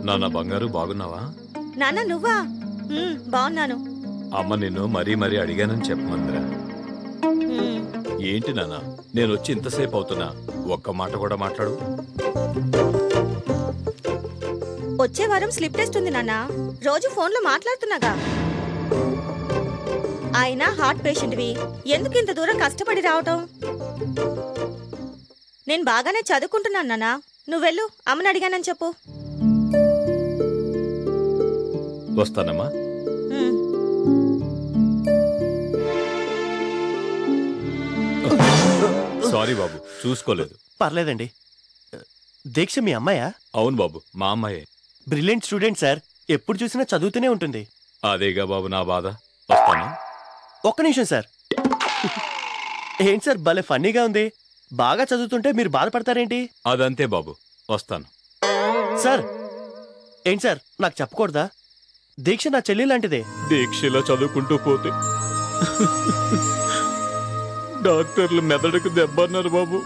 నాన్న బంగారు బాగున్నావా? నాన్న నువ్వా? బాగున్నాను. అమ్మ నిన్ను మరీ మరీ అడిగానని చెప్పమందిరా. ఏంటి నాన్న నేను వచ్చి ఇంతసేపు అవుతున్నా ఒక్క మాట కూడా మాట్లాడు. వచ్చే వారం స్లిప్ టెస్ట్ ఉంది నాన్న. రోజు ఫోన్లో మాట్లాడుతున్నాగా. ఆయన హార్ట్ పేషెంట్వి, ఎందుకు ఇంత దూరం కష్టపడి రావటం? నేను బాగానే చదువుకుంటున్నాను నాన్న. నువ్వెళ్ళు, అమ్మని అడిగానని చెప్పు. వస్తానమ్మా. సారీ బాబు, చూసుకోలేదు. పర్లేదండి. దీక్ష మీ అమ్మాయా? అవును బాబు, మా అమ్మాయే. బ్రిలియంట్ స్టూడెంట్ సార్, ఎప్పుడు చూసినా చదువుతూనే ఉంటుంది. అదేగా బాబు నా బాధ. వస్తాను. ఒక్క నిమిషం సార్. ఏంటి సార్ భలే ఫన్నీగా ఉంది. బాగా చదువుతుంటే మీరు బాధపడతారేంటి? అదంతే బాబు, వస్తాను. సార్ ఏంటి సార్ నాకు చెప్పకూడదా? దీక్ష నా చెల్లి లాంటిదే. దీక్షలో చదువుకుంటూ పోతే డాక్టర్లు మెదడుకు దెబ్బన్నారు బాబు.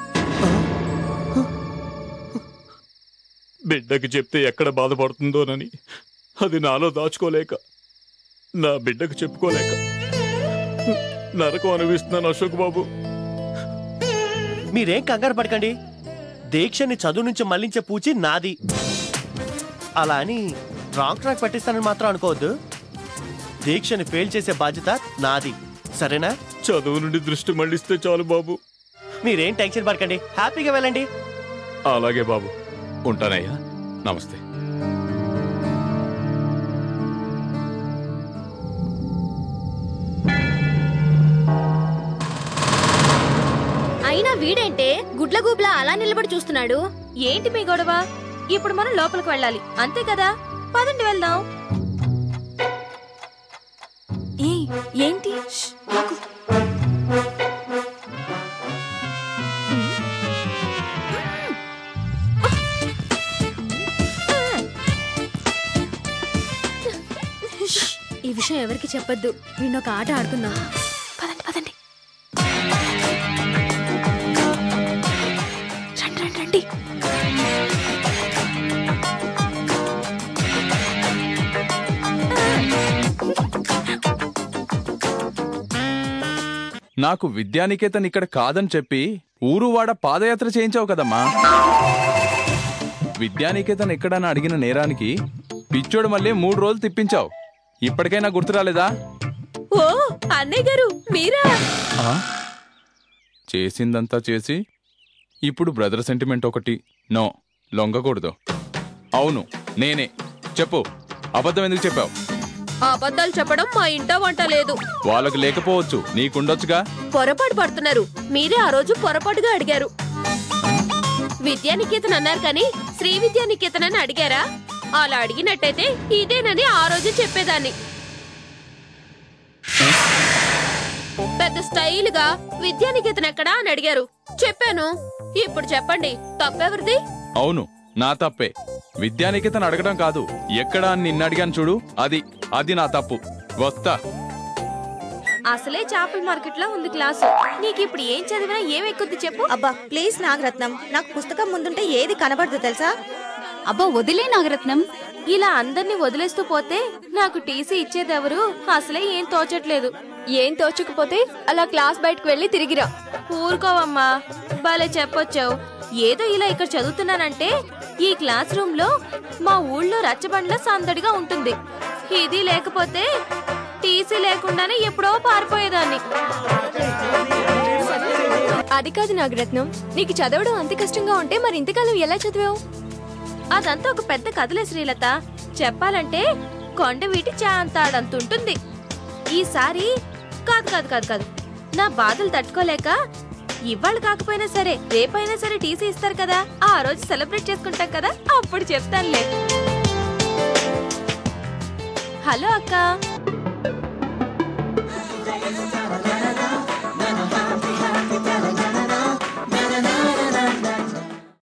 బిడ్డకి చెప్తే ఎక్కడ బాధపడుతుందోనని అది నాలో దాచుకోలేక, నా బిడ్డకు చెప్పుకోలేక నరకం అనుభవిస్తున్నాను అశోక్ బాబు. మీరేం కంగారు పడకండి. దీక్షని చదువు నుంచి మళ్లించే పూచి నాది. అలా అని రాంగ్ ట్రాక్ పట్టిస్తానని మాత్రం అనుకోవద్దు. దీక్షని ఫెయిల్ చేసే బాధ్యత నాది, సరేనా? చదువు నుండి దృష్టి మళ్లిస్తే చాలు బాబు. మీరేం టెన్షన్ పడకండి, హ్యాపీగా వెళ్ళండి. అలాగే బాబు, ఉంటానయ్యా. నమస్తే. అయినా వీడేంటే గుడ్లగూబ్లా అలా నిలబడి చూస్తున్నాడు? ఏంటి మీ గొడవ? ఇప్పుడు మనం లోపలికి వెళ్ళాలి, అంతే కదా? పదండి వెళ్దాం. ఏంటి? ఈ విషయం ఎవరికి చెప్పొద్దు. వీణొక ఆట ఆడుకుందాం. పదండి పదండి. రండి రండి రండి. నాకు విద్యానికేతన్ ఇక్కడ కాదని చెప్పి ఊరువాడ పాదయాత్ర చేయించావు కదమ్మా. విద్యానికేతన్ ఎక్కడన్నా అడిగిన నేరానికి పిచ్చోడు మళ్ళీ 3 రోజులు తిప్పించావు. ఇప్పటికైనా గుర్తు రాలేదా? ఓ అన్నయ్య గారు మీరా? చేసిందంతా చేసి ఇప్పుడు బ్రదర్ సెంటిమెంట్ ఒకటి. నో, లొంగకూడదు. అవును నేనే. చెప్పు, అబద్ధం ఎందుకు చెప్పావు? అబద్ధాలు చెప్పడం మా ఇంట వంట లేదు. వాళ్ళకు లేకపోవచ్చు, నీకుండొచ్చుగా. పొరపాటు పడుతున్నారు. మీరే ఆ రోజు పొరపాటుగా అడిగారు. విద్యానికేతన్ అన్నారు కానీ శ్రీ విద్యానికేతన్ అని అడిగారా? అలా అడిగినట్టయితే ఇదేనని ఆ రోజు చెప్పేదాన్ని. పెద్ద స్టైల్ గా విద్యానికేతన్ ఎక్కడా అని అడిగారు, చెప్పాను. ఇప్పుడు చెప్పండి, తప్పెవరిది? అవును నా తప్పే. విద్యానికేతన్ అడగడం కాదు, ఎక్కడా అని నిన్ను అడిగాను చూడు, అది నా తప్పు. వస్తా. అసలే చేపల మార్కెట్ లో ఉంది క్లాసు. నీకు ఇప్పుడు ఏం చదివినా ఏం ఎక్కుద్ది చెప్పు. అబ్బా ప్లీజ్ నాగరత్నం, నాకు పుస్తకం ముందుంటే ఏది కనబడదు తెలుసా? అబ్బా వదిలే నాగరత్నం. ఇలా అందరినీ వదిలేస్తూ పోతే నాకు టీసీ ఇచ్చేదెవరు? అసలే ఏం తోచట్లేదు. ఏం తోచకపోతే అలా క్లాస్ బయటకు వెళ్ళి తిరిగిరా. ఊరుకోవమ్మా, భలే చెప్పొచ్చావు. ఏదో ఇలా ఇక్కడ చదువుతున్నానంటే ఈ క్లాస్ రూమ్ లో మా ఊళ్ళో రచ్చబండ్ల సందడిగా ఉంటుంది. ఇది లేకపోతే టీసీ లేకుండానే ఎప్పుడో పారిపోయేదాన్ని. అది కాదు నాగరత్నం, నీకు చదవడం అంత కష్టంగా ఉంటే మరి ఇంతకాలం ఎలా చదివావు? అదంతా ఒక పెద్ద కథలే శ్రీలత. చెప్పాలంటే కొండవీటి చాంతాడంతుంటుంది. ఈసారి కాదు కాదు కాదు కాదు నా బాధలు తట్టుకోలేక ఇవాళ కాకపోయినా సరే రేపైనా సరే టీసీ ఇస్తారు కదా, ఆ రోజు సెలబ్రేట్ చేసుకుంటాం కదా, అప్పుడు చెప్తానులే. హలో అక్క.